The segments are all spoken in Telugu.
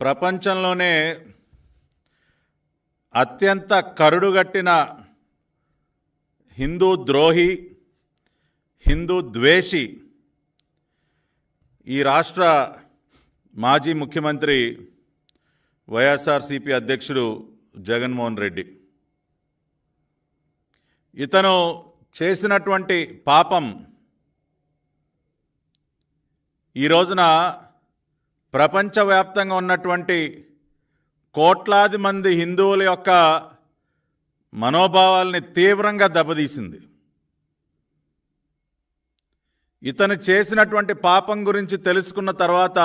ప్రపంచంలోనే అత్యంత కరుడుగట్టిన హిందూ ద్రోహి, హిందూ ద్వేషి ఈ రాష్ట్ర మాజీ ముఖ్యమంత్రి వైఎస్ఆర్సీపీ అధ్యక్షుడు జగన్మోహన్ రెడ్డి. ఇతను చేసినటువంటి పాపం ఈ రోజున ప్రపంచవ్యాప్తంగా ఉన్నటువంటి కోట్లాది మంది హిందువుల యొక్క మనోభావాల్ని తీవ్రంగా దెబ్బతీసింది. ఇతను చేసినటువంటి పాపం గురించి తెలుసుకున్న తర్వాత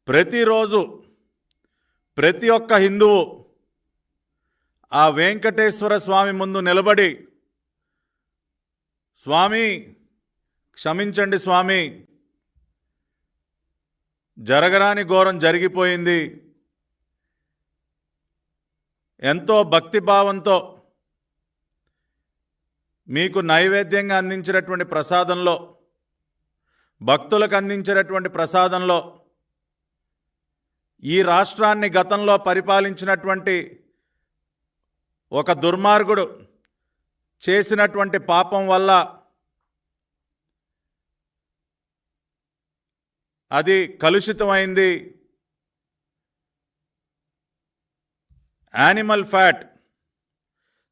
ప్రతిరోజు ప్రతి ఒక్క హిందువు ఆ వెంకటేశ్వర స్వామి ముందు నిలబడి, స్వామి క్షమించండి స్వామి, జరగరాని ఘోరం జరిగిపోయింది, ఎంతో భక్తిభావంతో మీకు నైవేద్యంగా అందించినటువంటి ప్రసాదంలో, భక్తులకు అందించినటువంటి ప్రసాదంలో ఈ రాష్ట్రాన్ని గతంలో పరిపాలించినటువంటి ఒక దుర్మార్గుడు చేసినటువంటి పాపం వల్ల అది కలుషితమైంది. యానిమల్ ఫ్యాట్,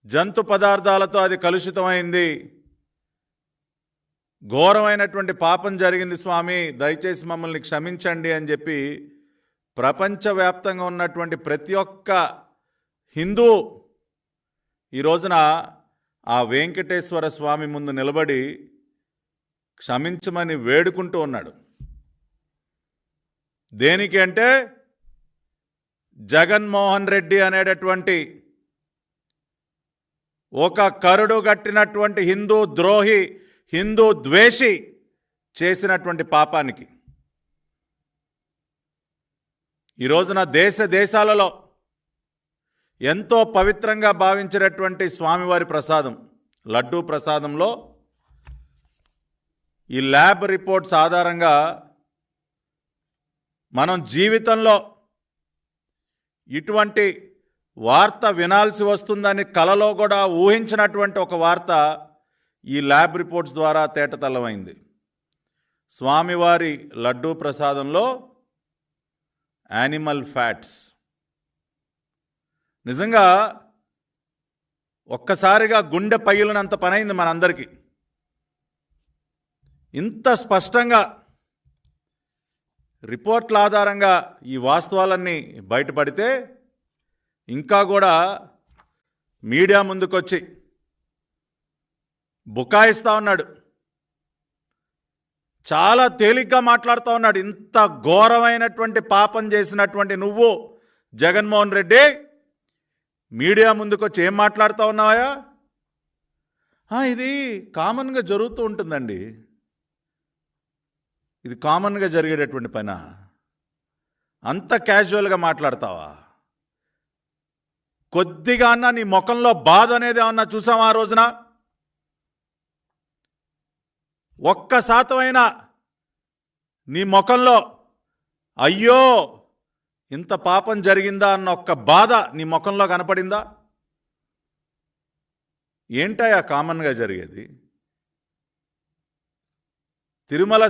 జంతు పదార్థాలతో అది కలుషితమైంది. ఘోరమైనటువంటి పాపం జరిగింది స్వామి, దయచేసి మమ్మల్ని క్షమించండి అని చెప్పి ప్రపంచవ్యాప్తంగా ఉన్నటువంటి ప్రతి ఒక్క హిందూ ఈ రోజున ఆ వెంకటేశ్వర స్వామి ముందు నిలబడి క్షమించమని వేడుకుంటూ ఉన్నాడు. దేనికి అంటే జగన్మోహన్ రెడ్డి అనేటటువంటి ఒక కరుడు గట్టినటువంటి హిందూ ద్రోహి, హిందూ ద్వేషి చేసినటువంటి పాపానికి. ఈ రోజున దేశ దేశాలలో ఎంతో పవిత్రంగా భావించినటువంటి స్వామివారి ప్రసాదం లడ్డూ ప్రసాదంలో ఈ ల్యాబ్ రిపోర్ట్స్ ఆధారంగా మనం జీవితంలో ఇటువంటి వార్త వినాల్సి వస్తుందని కలలో కూడా ఊహించినటువంటి ఒక వార్త ఈ ల్యాబ్ రిపోర్ట్స్ ద్వారా తేటతెల్లమైంది. స్వామివారి లడ్డూ ప్రసాదంలో యానిమల్ ఫ్యాట్స్. నిజంగా ఒక్కసారిగా గుండె పగిలినంత పనైంది మనందరికీ. ఇంత స్పష్టంగా రిపోర్ట్ల ఆధారంగా ఈ వాస్తవాలన్నీ బయటపడితే ఇంకా కూడా మీడియా ముందుకొచ్చి బుకాయిస్తూ ఉన్నాడు, చాలా తేలిగ్గా మాట్లాడుతూ ఉన్నాడు. ఇంత ఘోరమైనటువంటి పాపం చేసినటువంటి నువ్వు జగన్మోహన్ రెడ్డి మీడియా ముందుకొచ్చి ఏం మాట్లాడుతూ ఉన్నావా? ఇది కామన్గా జరుగుతూ ఉంటుందండి, ఇది కామన్గా జరిగేటటువంటి పైన అంత క్యాజువల్గా మాట్లాడతావా? కొద్దిగా అన్నా నీ ముఖంలో బాధ అనేది ఏమన్నా చూసావా? ఆ రోజున ఒక్క శాతమైనా నీ ముఖంలో అయ్యో ఇంత పాపం జరిగిందా అన్న ఒక్క బాధ నీ ముఖంలో కనపడిందా? ఏంటయా కామన్గా జరిగేది? తిరుమల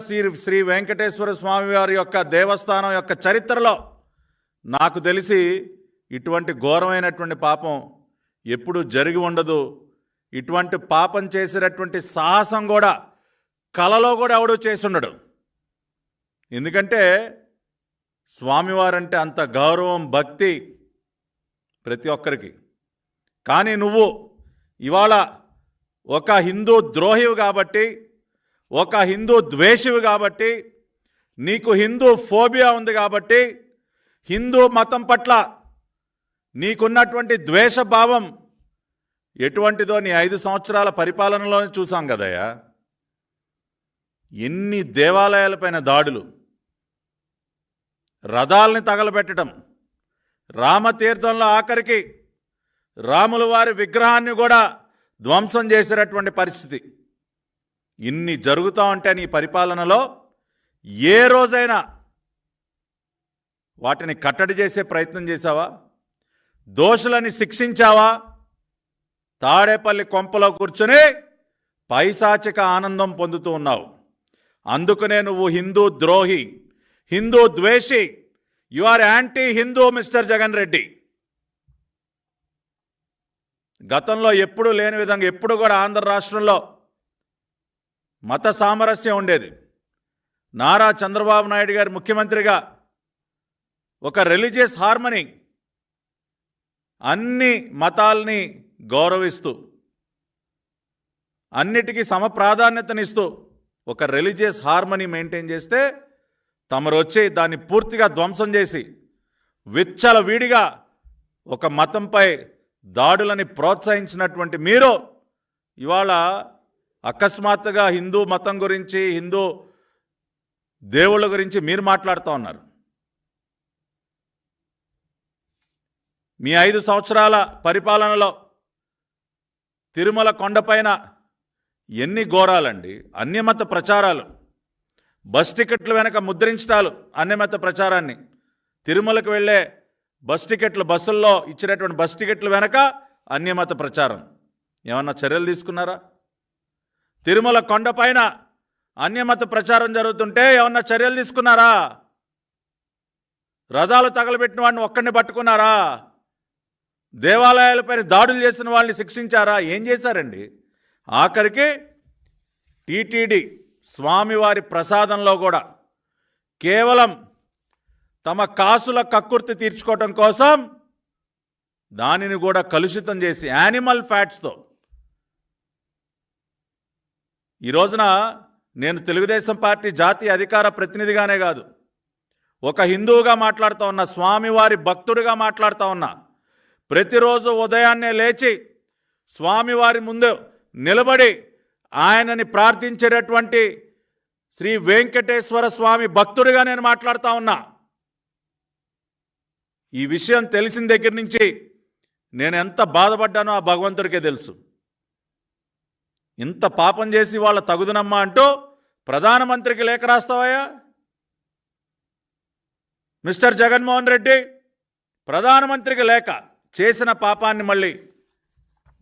శ్రీ వెంకటేశ్వర స్వామి వారి యొక్క దేవస్థానం యొక్క చరిత్రలో నాకు తెలిసి ఇటువంటి ఘోరమైనటువంటి పాపం ఎప్పుడూ జరిగి ఉండదు. ఇటువంటి పాపం చేసేటటువంటి సాహసం కూడా కలలో కూడా ఎవడూ చేసి ఉండడు. ఎందుకంటే స్వామివారంటే అంత గౌరవం, భక్తి ప్రతి ఒక్కరికి. కానీ నువ్వు ఇవాళ ఒక హిందూ ద్రోహివి కాబట్టి, ఒక హిందూ ద్వేషివి కాబట్టి, నీకు హిందూ ఫోబియా ఉంది కాబట్టి, హిందూ మతం పట్ల నీకున్నటువంటి ద్వేషభావం ఎటువంటిదో నీ 5 సంవత్సరాల పరిపాలనలోనే చూసాం కదయ్యా. ఎన్ని దేవాలయాలపైన దాడులు, రథాలని తగలబెట్టడం, రామతీర్థంలో ఆఖరికి రాముల వారి విగ్రహాన్ని కూడా ధ్వంసం చేసేటటువంటి పరిస్థితి. ఇన్ని జరుగుతూ ఉంటే నీ పరిపాలనలో ఏ రోజైనా వాటిని కట్టడి చేసే ప్రయత్నం చేశావా? దోషులని శిక్షించావా? తాడేపల్లి కొంపలో కూర్చొని పైశాచిక ఆనందం పొందుతూ ఉన్నావు. అందుకనే నువ్వు హిందూ ద్రోహి, హిందూ ద్వేషి, you are anti Hindu mister Jagan Reddy. గతంలో ఎప్పుడూ లేని విధంగా ఎప్పుడు కూడా ఆంధ్ర రాష్ట్రంలో మత సామరస్యం ఉండేది. నారా చంద్రబాబు నాయుడు గారు ముఖ్యమంత్రిగా ఒక రిలీజియస్ హార్మనీ, అన్ని మతాల్ని గౌరవిస్తూ అన్నిటికీ సమప్రాధాన్యతనిస్తూ ఒక రిలీజియస్ హార్మనీ మెయింటైన్ చేస్తే తమరు వచ్చి దాన్ని పూర్తిగా ధ్వంసం చేసి విచ్చలవిడిగా ఒక మతంపై దాడులని ప్రోత్సహించినటువంటి మీరు ఇవాళ అకస్మాత్తుగా హిందూ మతం గురించి, హిందూ దేవుళ్ళ గురించి మీరు మాట్లాడుతూ ఉన్నారు. మీ 5 సంవత్సరాల పరిపాలనలో తిరుమల కొండపైన ఎన్ని ఘోరాలండి! అన్యమత ప్రచారాలు, బస్ టికెట్లు వెనక ముద్రించటాలు, అన్యమత ప్రచారాన్ని, తిరుమలకు వెళ్ళే బస్ టికెట్లు, బస్సుల్లో ఇచ్చినటువంటి బస్ టికెట్లు వెనక అన్యమత ప్రచారం. ఏమన్నా చర్యలు తీసుకున్నారా? తిరుమల కొండపైన అన్యమత ప్రచారం జరుగుతుంటే ఏమన్నా చర్యలు తీసుకున్నారా? రథాలు తగలబెట్టిన వాడిని ఒక్కడిని పట్టుకున్నారా? దేవాలయాలపైన దాడులు చేసిన వాళ్ళని శిక్షించారా? ఏం చేశారండి? ఆఖరికి టీటీడీ స్వామివారి ప్రసాదంలో కూడా కేవలం తమ కాసుల కక్కుర్తి తీర్చుకోవటం కోసం దానిని కూడా కలుషితం చేసి యానిమల్ ఫ్యాట్స్తో. ఈ రోజున నేను తెలుగుదేశం పార్టీ జాతీయ అధికార ప్రతినిధిగానే కాదు, ఒక హిందువుగా మాట్లాడుతూ ఉన్నా, స్వామివారి భక్తుడిగా మాట్లాడుతూ ఉన్నా. ప్రతిరోజు ఉదయాన్నే లేచి స్వామివారి ముందు నిలబడి ఆయనని ప్రార్థించేటటువంటి శ్రీ వెంకటేశ్వర స్వామి భక్తుడిగా నేను మాట్లాడుతూ ఉన్నా. ఈ విషయం తెలిసిన దగ్గర నుంచి నేను ఎంత బాధపడ్డానో ఆ భగవంతుడికే తెలుసు. ఇంత పాపం చేసి వాళ్ళ తగుదునమ్మా అంటూ ప్రధానమంత్రికి లేఖ రాస్తావయ్యా మిస్టర్ జగన్మోహన్ రెడ్డి? ప్రధానమంత్రికి లేఖ, చేసిన పాపాన్ని మళ్ళీ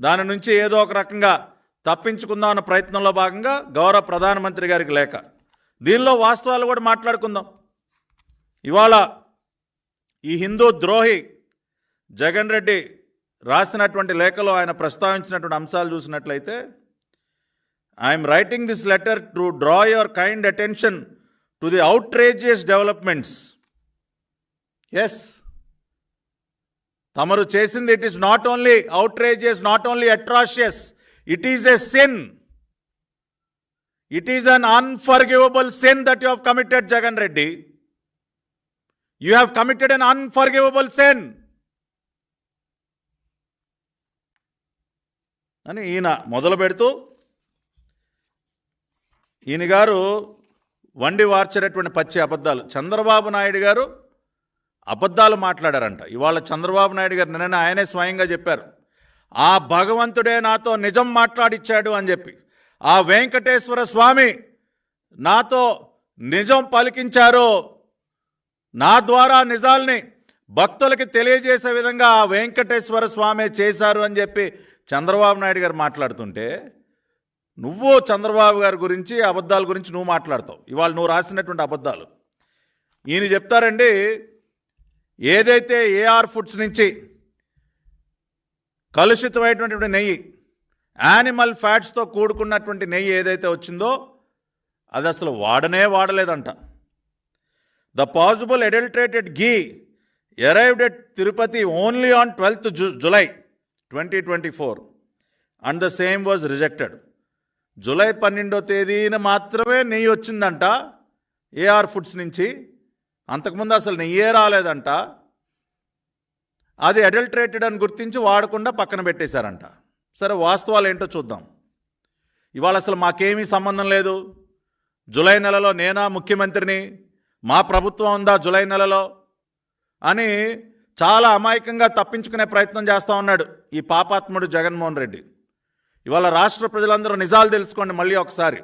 దాని నుంచి ఏదో ఒక రకంగా తప్పించుకుందాం అన్న ప్రయత్నంలో భాగంగా గౌరవ ప్రధానమంత్రి గారికి లేఖ. దీనిలో వాస్తవాలు కూడా మాట్లాడుకుందాం. ఇవాళ ఈ హిందూ ద్రోహి జగన్ రెడ్డి రాసినటువంటి లేఖలో ఆయన ప్రస్తావించినటువంటి అంశాలు చూసినట్లయితే, I'm writing this letter to draw your kind attention to the outrageous developments. Yes, తమరు చేసింది it is not only outrageous, not only atrocious, it is a sin. It is an unforgivable sin that you have committed, Jagan Reddy. You have committed an unforgivable sin అని ఈయన మొదలు పెడుతూ, ఈయన గారు వండి వార్చేటటువంటి పచ్చి అబద్ధాలు. చంద్రబాబు నాయుడు గారు అబద్ధాలు మాట్లాడారంట. ఇవాళ చంద్రబాబు నాయుడు గారు నిన్న ఆయనే స్వయంగా చెప్పారు, ఆ భగవంతుడే నాతో నిజం మాట్లాడిచ్చాడు అని చెప్పి. ఆ వెంకటేశ్వర స్వామి నాతో నిజం పలికించారు, నా ద్వారా నిజాల్ని భక్తులకి తెలియజేసే విధంగా ఆ వెంకటేశ్వర స్వామి చేశారు అని చెప్పి చంద్రబాబు నాయుడు గారు మాట్లాడుతుంటే, నువ్వు చంద్రబాబు గారి గురించి అబద్ధాల గురించి నువ్వు మాట్లాడతావు. ఇవాళ నువ్వు రాసినటువంటి అబద్ధాలు ఈయన చెప్తారండి. ఏదైతే ఏఆర్ ఫుడ్స్ నుంచి కలుషితమైనటువంటి నెయ్యి, యానిమల్ ఫ్యాట్స్తో కూడుకున్నటువంటి నెయ్యి ఏదైతే వచ్చిందో అది అసలు వాడలేదంట. The possible adulterated ghee arrived at Tirupati only on 12th July 2024 and the same was rejected. జూలై 12వ తేదీన మాత్రమే నెయ్యి వచ్చిందంట ఏఆర్ ఫుడ్స్ నుంచి. అంతకుముందు అసలు నెయ్యే రాలేదంట. అది అడల్టరేటెడ్ అని గుర్తించి వాడకుండా పక్కన పెట్టేశారంట. సరే, వాస్తవాలు ఏంటో చూద్దాం. ఇవాళ అసలు మాకేమీ సంబంధం లేదు, జూలై నెలలో నేనా ముఖ్యమంత్రిని, మా ప్రభుత్వం ఉందా జూలై నెలలో అని చాలా అమాయకంగా తప్పించుకునే ప్రయత్నం చేస్తూ ఉన్నాడు ఈ పాపాత్ముడు జగన్మోహన్ రెడ్డి. ఇవాళ రాష్ట్ర ప్రజలందరూ నిజాలు తెలుసుకోండి మళ్ళీ ఒకసారి.